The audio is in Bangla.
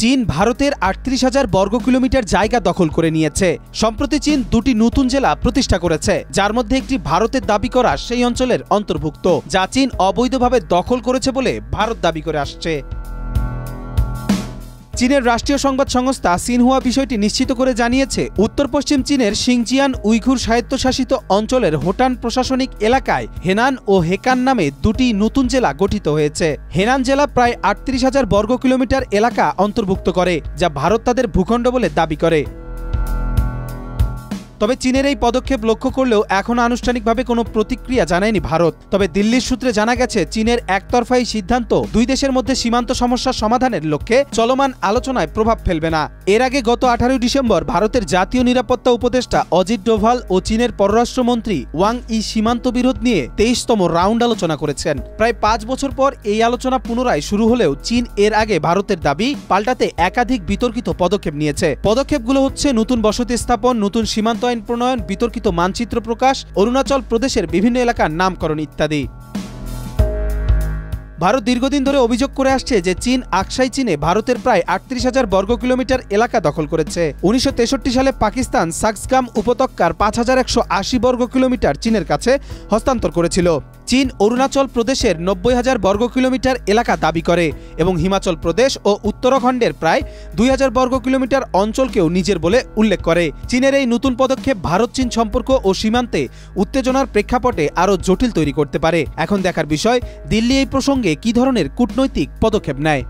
চীন ভারতের ৩৮,০০০ বর্গ কিলোমিটার জায়গা দখল করে নিয়েছে। সম্প্রতি চীন দুটি নতুন জেলা প্রতিষ্ঠা করেছে, যার মধ্যে একটি ভারতের দাবি করা সেই অঞ্চলের অন্তর্ভুক্ত, যা চীন অবৈধভাবে দখল করেছে বলে ভারত দাবি করে আসছে। চীনের রাষ্ট্রীয় সংবাদ সংস্থা সিনহুয়া বিষয়টি নিশ্চিত করে জানিয়েছে, উত্তর পশ্চিম চীনের শিংজিয়ান উইঘুর স্বায়ত্তশাসিত অঞ্চলের হোটান প্রশাসনিক এলাকায় হেনান ও হেকান নামে দুটি নতুন জেলা গঠিত হয়েছে। হেনান জেলা প্রায় ৩৮,০০০ বর্গ কিলোমিটার এলাকা অন্তর্ভুক্ত করে, যা ভারত তাদের ভূখণ্ড বলে দাবি করে। তবে চীনের এই পদক্ষেপ লক্ষ্য করলেও এখনো আনুষ্ঠানিকভাবে কোনো প্রতিক্রিয়া জানায়নি ভারত। তবে দিল্লির সূত্রে জানা গেছে, চীনের একতরফা এই সিদ্ধান্ত দুই দেশের মধ্যে সীমান্ত সমস্যার সমাধানের লক্ষ্যে চলমান আলোচনায় প্রভাব ফেলবে না। এর আগে গত ১৮ ডিসেম্বর ভারতের জাতীয় নিরাপত্তা উপদেষ্টা অজিত ডোভাল ও চীনের পররাষ্ট্রমন্ত্রী ওয়াং ই সীমান্ত বিরোধ নিয়ে ২৩তম রাউন্ড আলোচনা করেছেন। প্রায় ৫ বছর পর এই আলোচনা পুনরায় শুরু হলেও চীন এর আগে ভারতের দাবি পাল্টাতে একাধিক বিতর্কিত পদক্ষেপ নিয়েছে। পদক্ষেপগুলো হচ্ছে নতুন বসতি স্থাপন, নতুন সীমান্ত আইন প্রণয়ন, বিতর্কিত মানচিত্র প্রকাশ, অরুণাচল প্রদেশের বিভিন্ন এলাকার নামকরণ ইত্যাদি। ভারত দীর্ঘদিন ধরে অভিযোগ করে আসছে যে চীন আকসাই চীনে ভারতের প্রায় ৩৮,০০০ বর্গ কিলোমিটার এলাকা দখল করেছে। ১৯৬৩ সালে পাকিস্তান সাক্সগাম উপত্যকার ৫,১৮০ বর্গ কিলোমিটার চীনের কাছে হস্তান্তর করেছিল। চীন অরুণাচল প্রদেশের ৯০,০০০ বর্গ কিলোমিটার এলাকা দাবি করে এবং হিমাচল প্রদেশ ও উত্তরাখণ্ডের প্রায় ২,০০০ বর্গ কিলোমিটার অঞ্চলকেও নিজের বলে উল্লেখ করে। চীনের এই নতুন পদক্ষেপ ভারত চীন সম্পর্ক ও সীমান্তে উত্তেজনার প্রেক্ষাপটে আরও জটিল তৈরি করতে পারে। এখন দেখার বিষয়, দিল্লি এই প্রসঙ্গে কী ধরনের কূটনৈতিক পদক্ষেপ নেয়।